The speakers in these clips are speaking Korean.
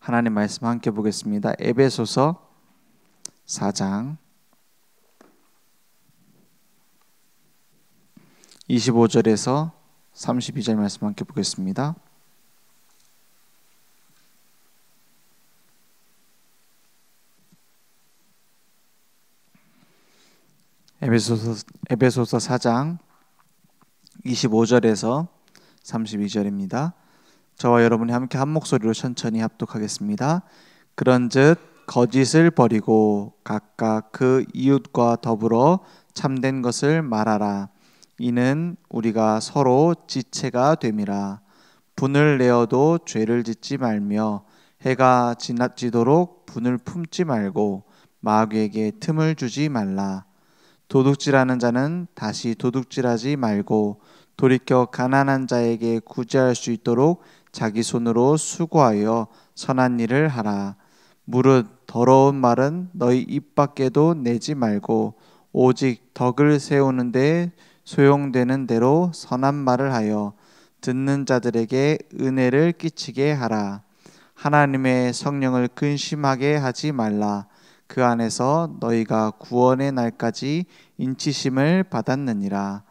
하나님 말씀 함께 보겠습니다. 에베소서 4장 25절에서 32절 말씀 함께 보겠습니다. 에베소서 4장 25절에서 32절입니다. 저와 여러분이 함께 한 목소리로 천천히 합독하겠습니다. 그런즉 거짓을 버리고 각각 그 이웃과 더불어 참된 것을 말하라. 이는 우리가 서로 지체가 됨이라. 분을 내어도 죄를 짓지 말며 해가 지도록 분을 품지 말고 마귀에게 틈을 주지 말라. 도둑질하는 자는 다시 도둑질하지 말고 돌이켜 가난한 자에게 구제할 수 있도록 자기 손으로 수고하여 선한 일을 하라. 무릇 더러운 말은 너희 입 밖에도 내지 말고 오직 덕을 세우는 데 소용되는 대로 선한 말을 하여 듣는 자들에게 은혜를 끼치게 하라. 하나님의 성령을 근심하게 하지 말라. 그 안에서 너희가 구원의 날까지 인치심을 받았느니라.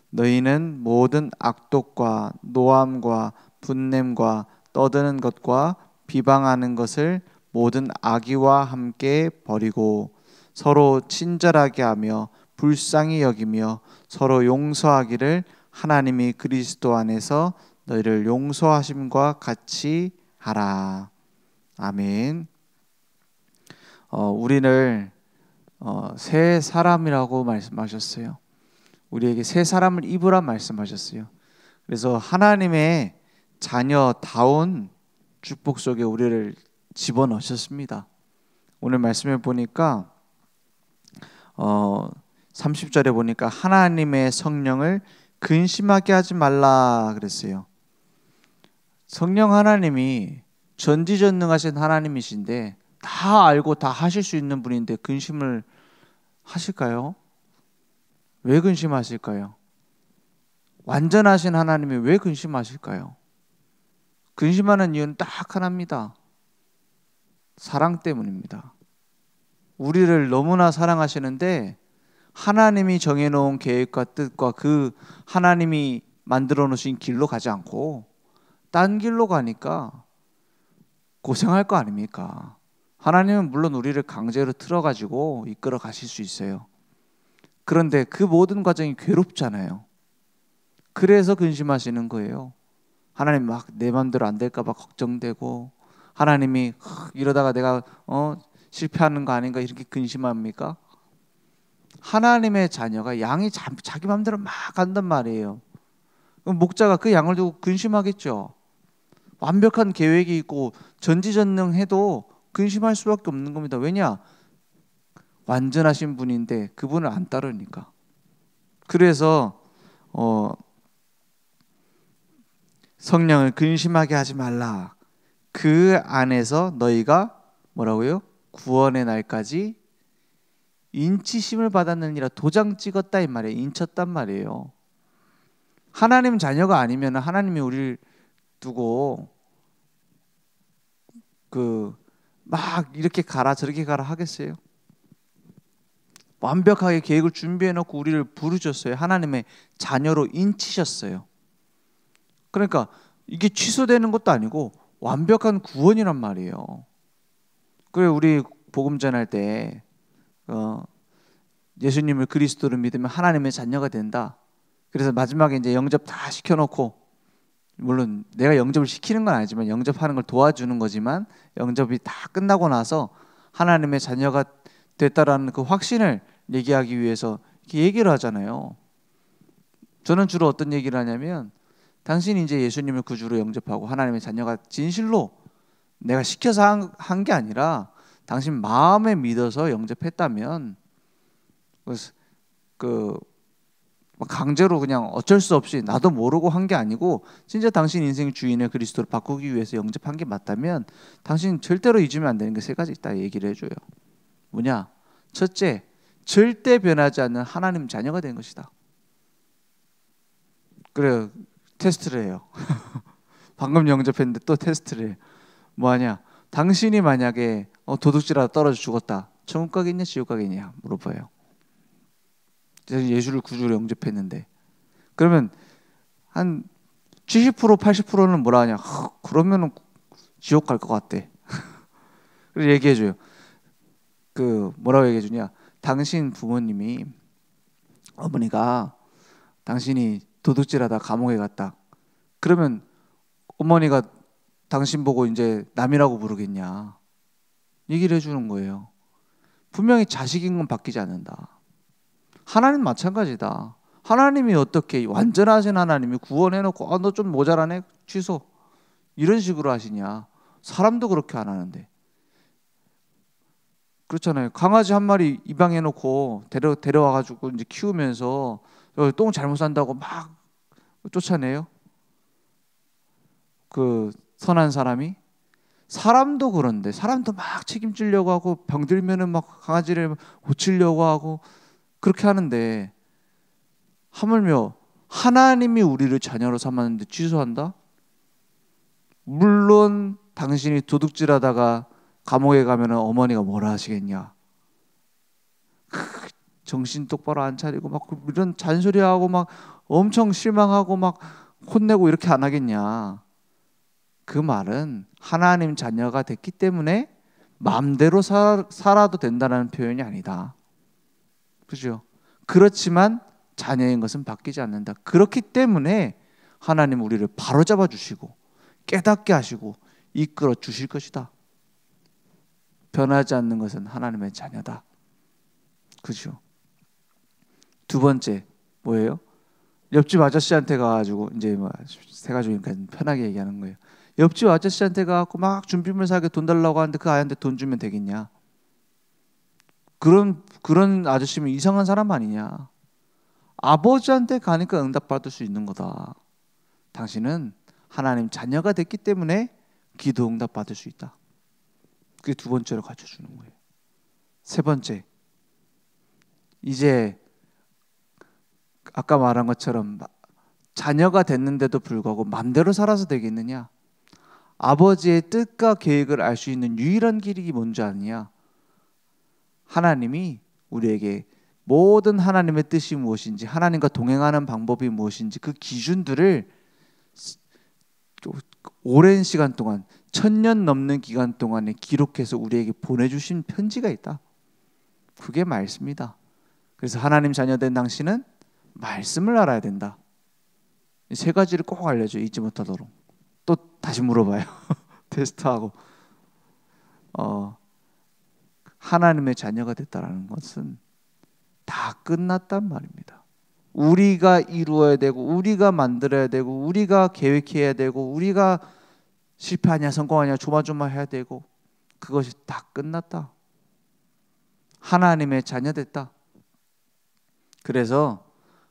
너희는 모든 악독과 노함과 분냄과 떠드는 것과 비방하는 것을 모든 악의와 함께 버리고 서로 친절하게 하며 불쌍히 여기며 서로 용서하기를 하나님이 그리스도 안에서 너희를 용서하심과 같이 하라. 아멘. 우리를 새 사람이라고 말씀하셨어요. 우리에게 새 사람을 입으라 말씀하셨어요. 그래서 하나님의 자녀다운 축복 속에 우리를 집어넣으셨습니다. 오늘 말씀을 보니까 30절에 보니까 하나님의 성령을 근심하게 하지 말라 그랬어요. 성령 하나님이 전지전능하신 하나님이신데 다 알고 다 하실 수 있는 분인데 근심을 하실까요? 왜 근심하실까요? 완전하신 하나님이 왜 근심하실까요? 근심하는 이유는 딱 하나입니다. 사랑 때문입니다. 우리를 너무나 사랑하시는데 하나님이 정해놓은 계획과 뜻과 그 하나님이 만들어 놓으신 길로 가지 않고 딴 길로 가니까 고생할 거 아닙니까? 하나님은 물론 우리를 강제로 틀어가지고 이끌어 가실 수 있어요. 그런데 그 모든 과정이 괴롭잖아요. 그래서 근심하시는 거예요. 하나님 막 내 맘대로 안 될까 봐 걱정되고 하나님이 이러다가 내가 실패하는 거 아닌가 이렇게 근심합니까? 하나님의 자녀가 양이 자기 맘대로 막 간단 말이에요. 그럼 목자가 그 양을 두고 근심하겠죠. 완벽한 계획이 있고 전지전능해도 근심할 수밖에 없는 겁니다. 왜냐? 완전하신 분인데 그분을 안 따르니까. 그래서 성령을 근심하게 하지 말라. 그 안에서 너희가 뭐라고요? 구원의 날까지 인치심을 받았느니라. 도장 찍었다 이 말이에요. 인쳤단 말이에요. 하나님 자녀가 아니면 하나님이 우리를 두고 막 이렇게 가라 저렇게 가라 하겠어요? 완벽하게 계획을 준비해 놓고 우리를 부르셨어요. 하나님의 자녀로 인치셨어요. 그러니까 이게 취소되는 것도 아니고 완벽한 구원이란 말이에요. 그래 우리 복음 전할 때 예수님을 그리스도로 믿으면 하나님의 자녀가 된다. 그래서 마지막에 이제 영접 다 시켜놓고, 물론 내가 영접을 시키는 건 아니지만 영접하는 걸 도와주는 거지만 영접이 다 끝나고 나서 하나님의 자녀가 됐다라는 그 확신을 얘기하기 위해서 이렇게 얘기를 하잖아요. 저는 주로 어떤 얘기를 하냐면 당신이 이제 예수님을 구주로 영접하고 하나님의 자녀가 진실로 내가 시켜서 한 게 아니라 당신 마음에 믿어서 영접했다면 강제로 그냥 어쩔 수 없이 나도 모르고 한 게 아니고 진짜 당신 인생 주인의 그리스도를 바꾸기 위해서 영접한 게 맞다면 당신 절대로 잊으면 안 되는 게 세 가지 있다 얘기를 해줘요. 뭐냐? 첫째, 절대 변하지 않는 하나님 자녀가 된 것이다. 그래요. 테스트를 해요. 방금 영접했는데 또 테스트를 해요. 뭐하냐? 당신이 만약에 도둑질하다 떨어져 죽었다. 천국 가겠냐 지옥 가겠냐 물어봐요. 예수를 구주로 영접했는데 그러면 한 70% 80%는 뭐라 하냐? 그러면은 지옥 갈 것 같대. 그래서 얘기해줘요. 뭐라고 얘기해주냐? 당신 부모님이 어머니가 당신이 도둑질하다 감옥에 갔다. 그러면 어머니가 당신 보고 이제 남이라고 부르겠냐? 얘기를 해주는 거예요. 분명히 자식인 건 바뀌지 않는다. 하나님 마찬가지다. 하나님이 어떻게 완전하신 하나님이 구원해놓고 너 좀 모자라네? 취소. 이런 식으로 하시냐? 사람도 그렇게 안 하는데. 그렇잖아요. 강아지 한 마리 입양해놓고 데려와가지고 이제 키우면서 똥 잘못 산다고 막 쫓아내요. 그 선한 사람이 사람도 그런데 사람도 막 책임지려고 하고 병들면은 막 강아지를 고치려고 하고 그렇게 하는데 하물며 하나님이 우리를 자녀로 삼았는데 취소한다? 물론 당신이 도둑질하다가 감옥에 가면은 어머니가 뭐라 하시겠냐? 정신 똑바로 안 차리고 막 이런 잔소리하고 막 엄청 실망하고 막 혼내고 이렇게 안 하겠냐? 그 말은 하나님 자녀가 됐기 때문에 마음대로 살아도 된다는 표현이 아니다. 그죠? 그렇지만 자녀인 것은 바뀌지 않는다. 그렇기 때문에 하나님 우리를 바로잡아 주시고 깨닫게 하시고 이끌어 주실 것이다. 변하지 않는 것은 하나님의 자녀다. 그죠? 두 번째 뭐예요? 옆집 아저씨한테 가가지고 이제 세 가족이니까 편하게 얘기하는 거예요. 옆집 아저씨한테 가갖고 막 준비물 사게 돈 달라고 하는데 그 아이한테 돈 주면 되겠냐? 그런 아저씨면 이상한 사람 아니냐? 아버지한테 가니까 응답받을 수 있는 거다. 당신은 하나님 자녀가 됐기 때문에 기도 응답받을 수 있다. 그게 두 번째로 가르쳐주는 거예요. 세 번째, 이제 아까 말한 것처럼 자녀가 됐는데도 불구하고 마음대로 살아서 되겠느냐? 아버지의 뜻과 계획을 알 수 있는 유일한 길이 뭔지 아느냐? 하나님이 우리에게 모든 하나님의 뜻이 무엇인지, 하나님과 동행하는 방법이 무엇인지 그 기준들을 오랜 시간 동안 1000년 넘는 기간 동안에 기록해서 우리에게 보내주신 편지가 있다. 그게 말씀이다. 그래서 하나님 자녀된 당신은 말씀을 알아야 된다. 이 세 가지를 꼭 알려줘요. 잊지 못하도록. 또 다시 물어봐요. 테스트하고 하나님의 자녀가 됐다라는 것은 다 끝났단 말입니다. 우리가 이루어야 되고 우리가 만들어야 되고 우리가 계획해야 되고 우리가 실패하냐 성공하냐 조마조마해야 되고 그것이 다 끝났다. 하나님의 자녀 됐다. 그래서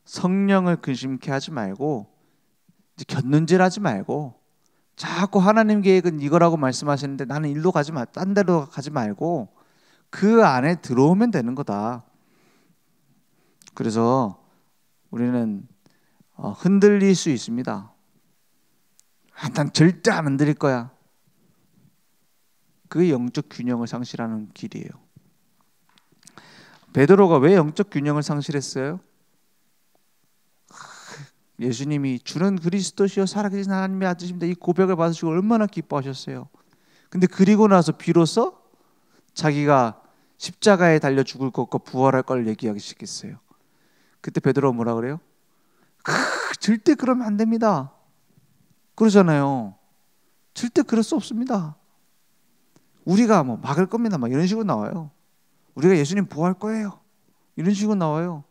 성령을 근심케 하지 말고 곁눈질하지 말고 자꾸 하나님 계획은 이거라고 말씀하시는데 나는 일로 가지 마, 딴 데로 가지 말고 그 안에 들어오면 되는 거다. 그래서 우리는 흔들릴 수 있습니다. 난 절대 안 흔들릴 거야. 그게 영적 균형을 상실하는 길이에요. 베드로가 왜 영적 균형을 상실했어요? 예수님이 주는 그리스도시요 살아계신 하나님의 아들이십니다. 이 고백을 받으시고 얼마나 기뻐하셨어요. 근데 그리고 나서 비로소 자기가 십자가에 달려 죽을 것과 부활할 걸 얘기하기 시작했어요. 그때 베드로가 뭐라 그래요? 절대 그러면 안 됩니다. 그러잖아요. 절대 그럴 수 없습니다. 우리가 뭐 막을 겁니다. 막 이런 식으로 나와요. 우리가 예수님 부활할 거예요. 이런 식으로 나와요.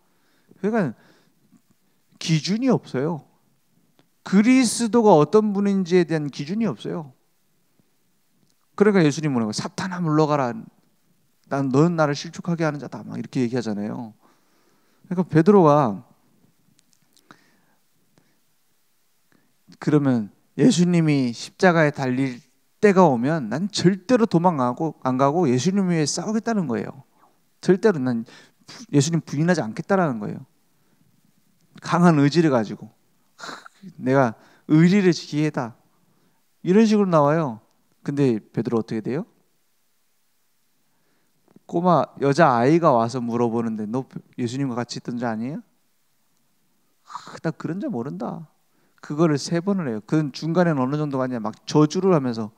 그러니까 기준이 없어요. 그리스도가 어떤 분인지에 대한 기준이 없어요. 그러니까 예수님은 뭐라고 사탄아 물러가라. 너는 나를 실족하게 하는 자다. 막 이렇게 얘기하잖아요. 그러니까 베드로가 그러면 예수님이 십자가에 달릴 때가 오면 난 절대로 도망 안 가고 예수님 위해 싸우겠다는 거예요. 절대로 난 예수님 부인하지 않겠다라는 거예요. 강한 의지를 가지고 내가 의리를 지키겠다 이런 식으로 나와요. 근데 베드로 어떻게 돼요? 꼬마 여자 아이가 와서 물어보는데 너 예수님과 같이 있던 자 아니에요? 나 그런 자 모른다. 그거를 3번을 해요. 그건 중간에는 어느 정도가 아니라 막 저주를 하면서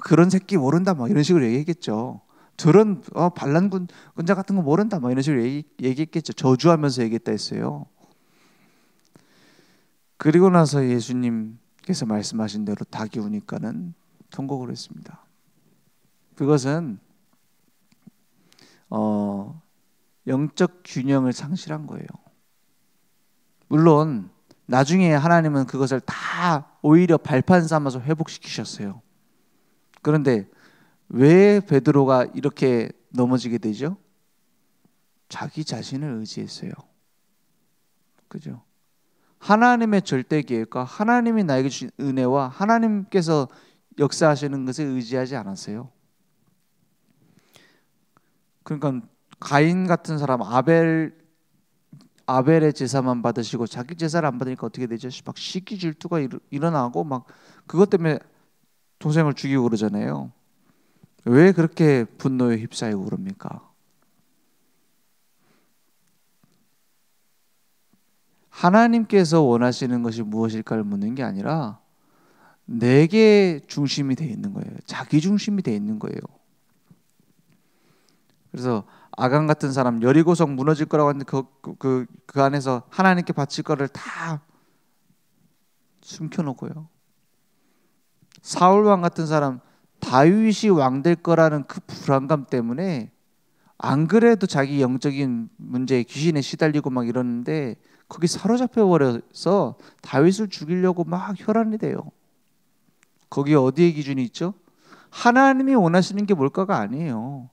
그런 새끼 모른다 막 이런 식으로 얘기했겠죠. 저런 반란군자 같은 거 모른다 막 이런 식으로 얘기했겠죠. 저주하면서 얘기했다 했어요. 그리고 나서 예수님께서 말씀하신 대로 닭이 우니까는 통곡을 했습니다. 그것은 영적 균형을 상실한 거예요. 물론 나중에 하나님은 그것을 다 오히려 발판 삼아서 회복시키셨어요. 그런데 왜 베드로가 이렇게 넘어지게 되죠? 자기 자신을 의지했어요. 그죠? 하나님의 절대 계획과 하나님이 나에게 주신 은혜와 하나님께서 역사하시는 것에 의지하지 않았어요. 그러니까 가인 같은 사람 아벨의 제사만 받으시고 자기 제사를 안 받으니까 어떻게 되죠? 막 시기 질투가 일어나고 막 그것 때문에 동생을 죽이고 그러잖아요. 왜 그렇게 분노에 휩싸이고 그럽니까? 하나님께서 원하시는 것이 무엇일까를 묻는 게 아니라 내게 중심이 돼 있는 거예요. 자기 중심이 돼 있는 거예요. 그래서 아간 같은 사람 여리고성 무너질 거라고 하는데 그 안에서 하나님께 바칠 거를 다 숨겨놓고요. 사울 왕 같은 사람 다윗이 왕 될 거라는 그 불안감 때문에 안 그래도 자기 영적인 문제에 귀신에 시달리고 막 이러는데 거기 사로잡혀 버려서 다윗을 죽이려고 막 혈안이 돼요. 거기에 어디에 기준이 있죠? 하나님이 원하시는 게 뭘까가 아니에요.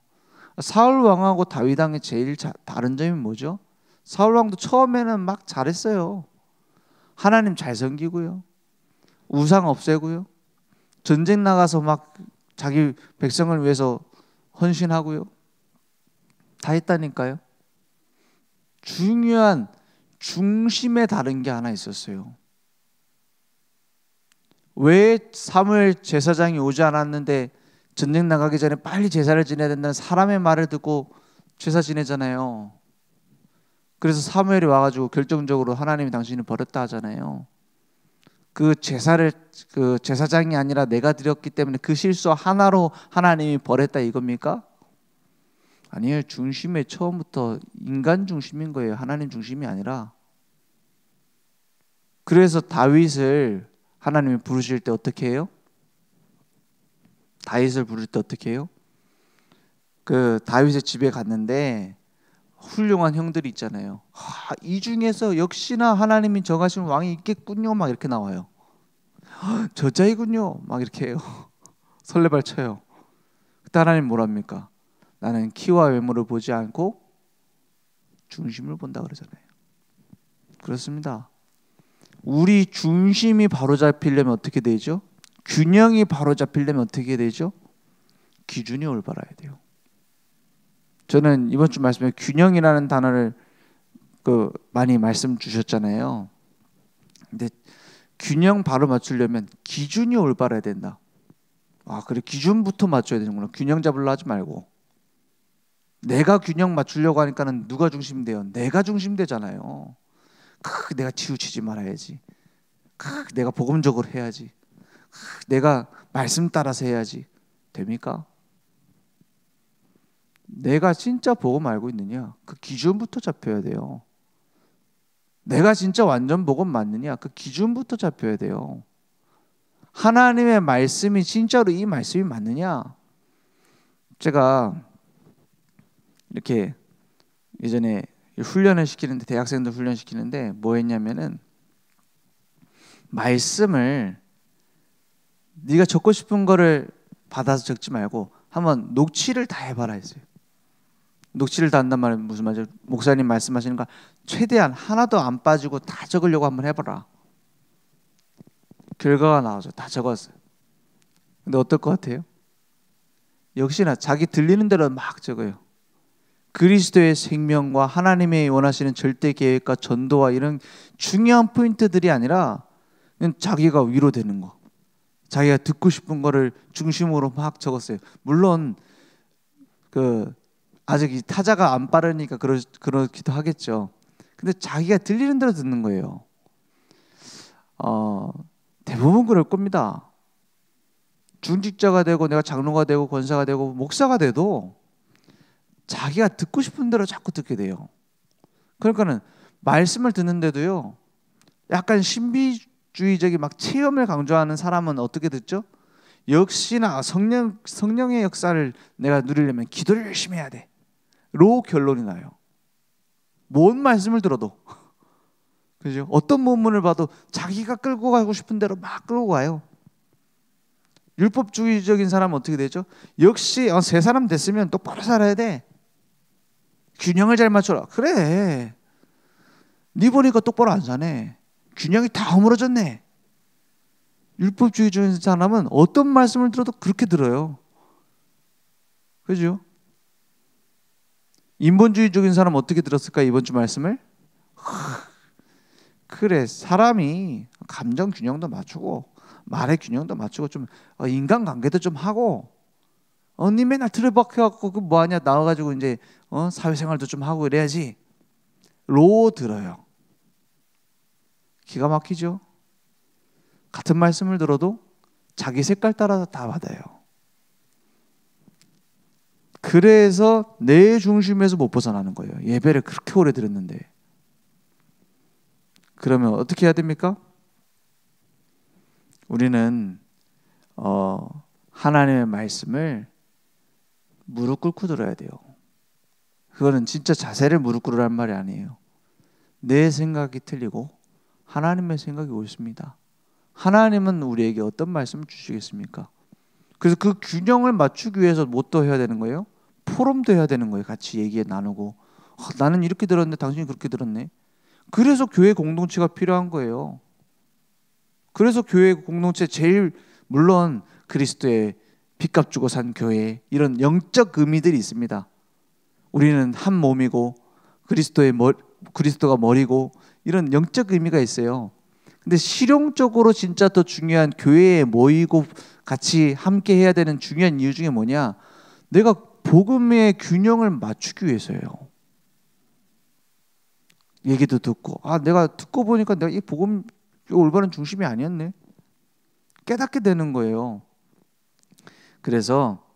사울 왕하고 다윗 왕의 제일 다른 점이 뭐죠? 사울 왕도 처음에는 막 잘했어요. 하나님 잘 섬기고요. 우상 없애고요. 전쟁 나가서 막 자기 백성을 위해서 헌신하고요. 다 했다니까요. 중요한 중심에 다른 게 하나 있었어요. 왜 사무엘 제사장이 오지 않았는데 전쟁 나가기 전에 빨리 제사를 지내야 된다는 사람의 말을 듣고 제사 지내잖아요. 그래서 사무엘이 와가지고 결정적으로 하나님이 당신을 버렸다 하잖아요. 그 제사장이 아니라 내가 드렸기 때문에 그 실수 하나로 하나님이 버렸다 이겁니까? 아니에요. 중심에 처음부터 인간 중심인 거예요. 하나님 중심이 아니라. 그래서 다윗을 하나님이 부르실 때 어떻게 해요? 다윗을 부를 때 어떻게 해요? 그 다윗의 집에 갔는데 훌륭한 형들이 있잖아요. 이 중에서 역시나 하나님이 정하신 왕이 있겠군요. 막 이렇게 나와요. 저자이군요. 막 이렇게 해요. 설레발 쳐요. 그때 하나님 뭐랍니까? 나는 키와 외모를 보지 않고 중심을 본다 그러잖아요. 그렇습니다. 우리 중심이 바로 잡히려면 어떻게 되죠? 균형이 바로 잡히려면 어떻게 되죠? 기준이 올바라야 돼요. 저는 이번 주 말씀에 균형이라는 단어를 많이 말씀 주셨잖아요. 근데 균형 바로 맞추려면 기준이 올바라야 된다. 그래 기준부터 맞춰야 되는구나. 균형 잡으려 하지 말고. 내가 균형 맞추려고 하니까는 누가 중심돼요? 내가 중심되잖아요. 내가 치우치지 말아야지. 내가 복음적으로 해야지. 내가 말씀 따라서 해야지. 됩니까? 내가 진짜 복음 알고 있느냐? 그 기준부터 잡혀야 돼요. 내가 진짜 완전 복음 맞느냐? 그 기준부터 잡혀야 돼요. 하나님의 말씀이 진짜로 이 말씀이 맞느냐? 제가 이렇게 예전에 훈련을 시키는데 대학생들 훈련 시키는데 뭐 했냐면은 말씀을 네가 적고 싶은 거를 받아서 적지 말고 한번 녹취를 다 해봐라 했어요. 녹취를 다 한단 말은 무슨 말이죠? 목사님 말씀하시는 거 최대한 하나도 안 빠지고 다 적으려고 한번 해봐라. 결과가 나와서 다 적었어요. 근데 어떨 것 같아요? 역시나 자기 들리는 대로 막 적어요. 그리스도의 생명과 하나님의 원하시는 절대 계획과 전도와 이런 중요한 포인트들이 아니라 그냥 자기가 위로되는 거, 자기가 듣고 싶은 거를 중심으로 막 적었어요. 물론 그 아직 이 타자가 안 빠르니까 그렇기도 하겠죠. 근데 자기가 들리는 대로 듣는 거예요. 대부분 그럴 겁니다. 중직자가 되고 내가 장로가 되고 권사가 되고 목사가 돼도 자기가 듣고 싶은 대로 자꾸 듣게 돼요. 그러니까는 말씀을 듣는데도요, 약간 신비주의적인 막 체험을 강조하는 사람은 어떻게 듣죠? 역시나 성령의 역사를 내가 누리려면 기도를 열심히 해야 돼. 로 결론이 나요. 뭔 말씀을 들어도. 그죠? 어떤 본문을 봐도 자기가 끌고 가고 싶은 대로 막 끌고 가요. 율법주의적인 사람은 어떻게 되죠? 역시 세 사람 됐으면 똑바로 살아야 돼. 균형을 잘 맞춰라. 그래. 네 보니까 똑바로 안 사네. 균형이 다 허물어졌네. 율법주의적인 사람은 어떤 말씀을 들어도 그렇게 들어요. 그죠? 인본주의적인 사람은 어떻게 들었을까? 이번 주 말씀을? 그래, 사람이 감정 균형도 맞추고 말의 균형도 맞추고 좀 인간관계도 좀 하고 니 맨날 틀어박혀갖고 그 뭐하냐 나와가지고 이제 사회생활도 좀 하고 이래야지. 로 들어요. 기가 막히죠? 같은 말씀을 들어도 자기 색깔 따라서 다 받아요. 그래서 내 중심에서 못 벗어나는 거예요. 예배를 그렇게 오래 드렸는데. 그러면 어떻게 해야 됩니까? 우리는 하나님의 말씀을 무릎 꿇고 들어야 돼요. 그거는 진짜 자세를 무릎 꿇으라는 말이 아니에요. 내 생각이 틀리고 하나님의 생각이 옳습니다. 하나님은 우리에게 어떤 말씀을 주시겠습니까? 그래서 그 균형을 맞추기 위해서 뭣도 해야 되는 거예요? 포럼도 해야 되는 거예요. 같이 얘기 나누고 나는 이렇게 들었는데 당신이 그렇게 들었네. 그래서 교회 공동체가 필요한 거예요. 그래서 교회 공동체 제일 물론 그리스도의 빚값 주고 산 교회 이런 영적 의미들이 있습니다. 우리는 한 몸이고 그리스도가 머리고 이런 영적 의미가 있어요. 근데 실용적으로 진짜 더 중요한 교회에 모이고 같이 함께 해야 되는 중요한 이유 중에 뭐냐? 내가 복음의 균형을 맞추기 위해서예요. 얘기도 듣고 내가 듣고 보니까 내가 이 복음 올바른 중심이 아니었네. 깨닫게 되는 거예요. 그래서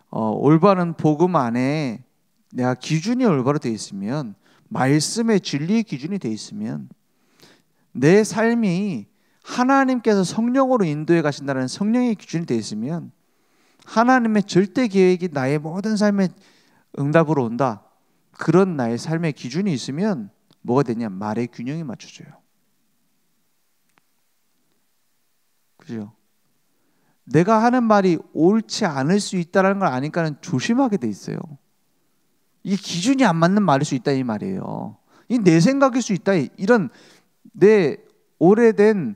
올바른 복음 안에 내가 기준이 올바로 되어 있으면 말씀의 진리의 기준이 되어 있으면 내 삶이 하나님께서 성령으로 인도해 가신다는 성령의 기준이 되어 있으면 하나님의 절대 계획이 나의 모든 삶의 응답으로 온다. 그런 나의 삶의 기준이 있으면 뭐가 되냐? 말의 균형이 맞춰져요. 그죠? 내가 하는 말이 옳지 않을 수 있다는 걸 아니까는 조심하게 돼 있어요. 이게 기준이 안 맞는 말일 수 있다 이 말이에요. 이 내 생각일 수 있다 이런 내 오래된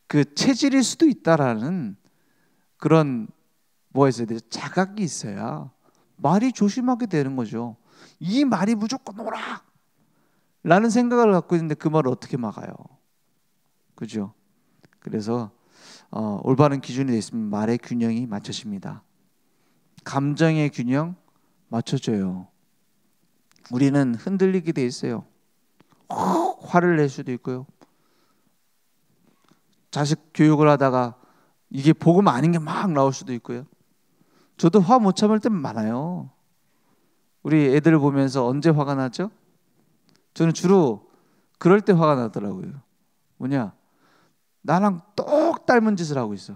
그 체질일 수도 있다라는 그런 뭐가 있어야 돼요? 자각이 있어야 말이 조심하게 되는 거죠. 이 말이 무조건 옳아 라는 생각을 갖고 있는데 그 말을 어떻게 막아요? 그죠? 그래서 올바른 기준이 되어 있으면 말의 균형이 맞춰집니다. 감정의 균형 맞춰줘요. 우리는 흔들리게 돼 있어요. 화를 낼 수도 있고요. 자식 교육을 하다가 이게 복음 아닌 게 막 나올 수도 있고요. 저도 화 못 참을 때 많아요. 우리 애들 보면서 언제 화가 나죠? 저는 주로 그럴 때 화가 나더라고요. 뭐냐? 나랑 똑 닮은 짓을 하고 있어.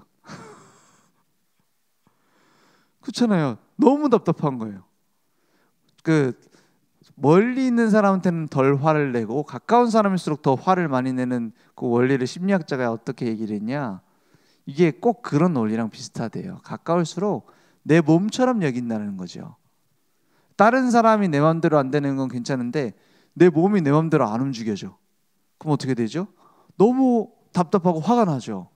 그렇잖아요. 너무 답답한 거예요. 그 멀리 있는 사람한테는 덜 화를 내고 가까운 사람일수록 더 화를 많이 내는 그 원리를 심리학자가 어떻게 얘기를 했냐? 이게 꼭 그런 원리랑 비슷하대요. 가까울수록 내 몸처럼 여긴다는 거죠. 다른 사람이 내 마음대로 안 되는 건 괜찮은데 내 몸이 내 마음대로 안 움직여져. 그럼 어떻게 되죠? 너무 답답하고 화가 나죠.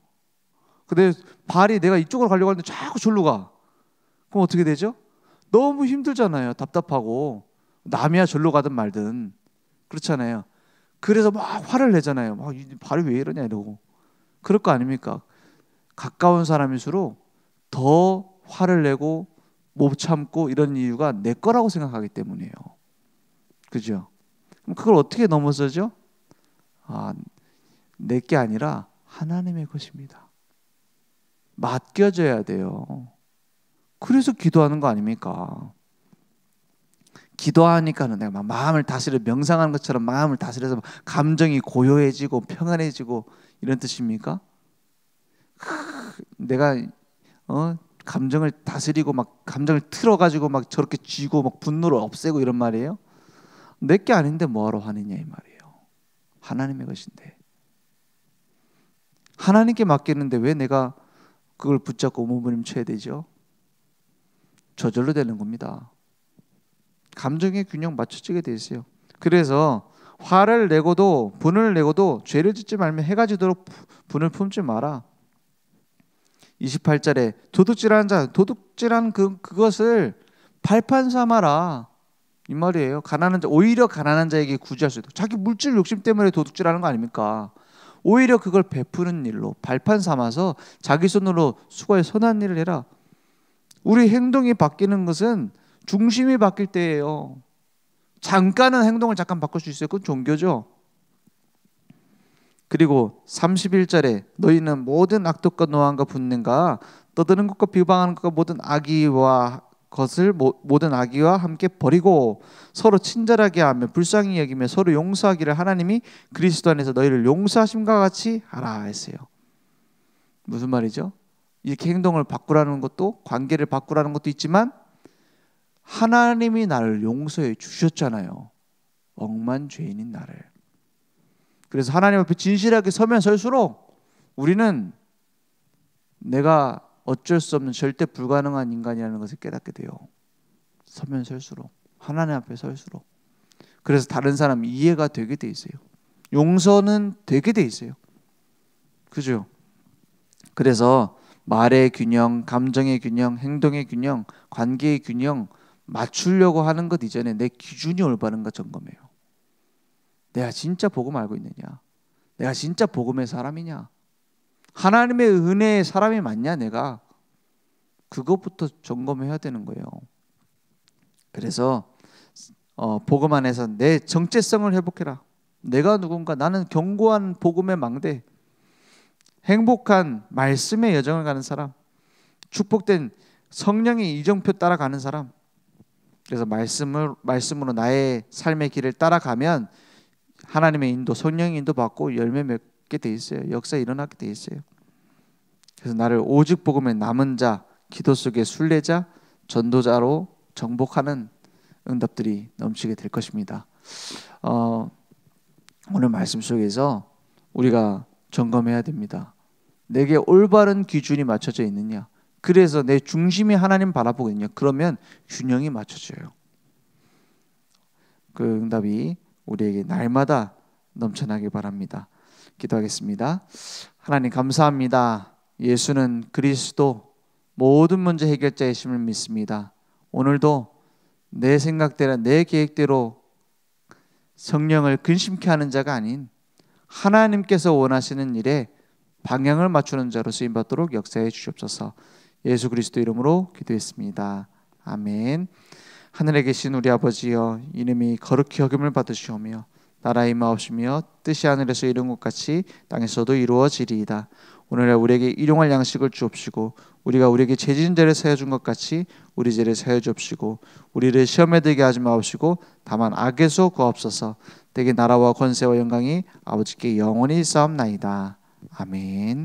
근데 발이 내가 이쪽으로 가려고 하는데 자꾸 절로 가. 그럼 어떻게 되죠? 너무 힘들잖아요. 답답하고. 남이야 절로 가든 말든. 그렇잖아요. 그래서 막 화를 내잖아요. 막 발이 왜 이러냐 이러고. 그럴 거 아닙니까? 가까운 사람일수록 더 화를 내고 못 참고 이런 이유가 내 거라고 생각하기 때문이에요. 그죠? 그럼 그걸 어떻게 넘어서죠? 내 게 아니라 하나님의 것입니다. 맡겨져야 돼요. 그래서 기도하는 거 아닙니까? 기도하니까는 내가 막 마음을 다스려, 명상하는 것처럼 마음을 다스려서 감정이 고요해지고 평안해지고 이런 뜻입니까? 내가 감정을 다스리고 막 감정을 틀어가지고 막 저렇게 쥐고 막 분노를 없애고 이런 말이에요? 내 게 아닌데 뭐하러 화내냐 이 말이에요. 하나님의 것인데. 하나님께 맡기는데 왜 내가 그걸 붙잡고 몸부림쳐야 되죠? 저절로 되는 겁니다. 감정의 균형 맞춰지게 돼 있어요. 그래서 화를 내고도 분을 내고도 죄를 짓지 말며 해가 지도록 분을 품지 마라. 28절에 도둑질하는 자, 도둑질한 그것을 발판 삼아라 이 말이에요. 가난한 자, 오히려 가난한 자에게 구제할 수 있도록. 자기 물질 욕심 때문에 도둑질하는 거 아닙니까? 오히려 그걸 베푸는 일로 발판 삼아서 자기 손으로 수고해 선한 일을 해라. 우리 행동이 바뀌는 것은 중심이 바뀔 때예요. 잠깐은 행동을 잠깐 바꿀 수 있어요. 그건 종교죠. 그리고 31절에 너희는 모든 악독과 노함과 분능과 떠드는 것과 비방하는 것과 모든 악의와 함께 버리고 서로 친절하게 하며 불쌍히 여기며 서로 용서하기를 하나님이 그리스도 안에서 너희를 용서하심과 같이 하라 했어요. 무슨 말이죠? 이렇게 행동을 바꾸라는 것도, 관계를 바꾸라는 것도 있지만 하나님이 나를 용서해 주셨잖아요. 억만죄인인 나를. 그래서 하나님 앞에 진실하게 서면 설수록 우리는 내가 어쩔 수 없는 절대 불가능한 인간이라는 것을 깨닫게 돼요. 서면 설수록, 하나님 앞에 설수록. 그래서 다른 사람 이해가 되게 돼 있어요. 용서는 되게 돼 있어요. 그죠? 그래서 말의 균형, 감정의 균형, 행동의 균형, 관계의 균형 맞추려고 하는 것 이전에 내 기준이 올바른가 점검해요. 내가 진짜 복음 알고 있느냐? 내가 진짜 복음의 사람이냐? 하나님의 은혜의 사람이 맞냐 내가? 그것부터 점검해야 되는 거예요. 그래서 복음 안에서 내 정체성을 회복해라. 내가 누군가? 나는 견고한 복음의 망대, 행복한 말씀의 여정을 가는 사람, 축복된 성령의 이정표 따라가는 사람. 그래서 말씀으로 나의 삶의 길을 따라가면 하나님의 인도, 성령의 인도 받고 열매 맺게 돼 있어요. 역사 일어나게 돼 있어요. 그래서 나를 오직 복음의 남은 자, 기도 속의 순례자, 전도자로 정복하는 응답들이 넘치게 될 것입니다. 오늘 말씀 속에서 우리가 점검해야 됩니다. 내게 올바른 기준이 맞춰져 있느냐? 그래서 내 중심이 하나님 바라보고 있느냐? 그러면 균형이 맞춰져요. 그 응답이 우리에게 날마다 넘쳐나길 바랍니다. 기도하겠습니다. 하나님 감사합니다. 예수는 그리스도, 모든 문제 해결자이심을 믿습니다. 오늘도 내 생각대로 내 계획대로 성령을 근심케 하는 자가 아닌 하나님께서 원하시는 일에 방향을 맞추는 자로 쓰임받도록 역사해 주시옵소서. 예수 그리스도 이름으로 기도했습니다. 아멘. 하늘에 계신 우리 아버지여, 이름이 거룩히 여김을 받으시오며 나라 임하옵시며 뜻이 하늘에서 이룬 것 같이 땅에서도 이루어지리이다. 오늘날 우리에게 일용할 양식을 주옵시고 우리가 우리에게 죄진 죄를 사여 준 것 같이 우리 죄를 사여 주옵시고 우리를 시험에 들게 하지 마옵시고 다만 악에서 구하옵소서. 대개 나라와 권세와 영광이 아버지께 영원히 있사옵나이다. 아멘.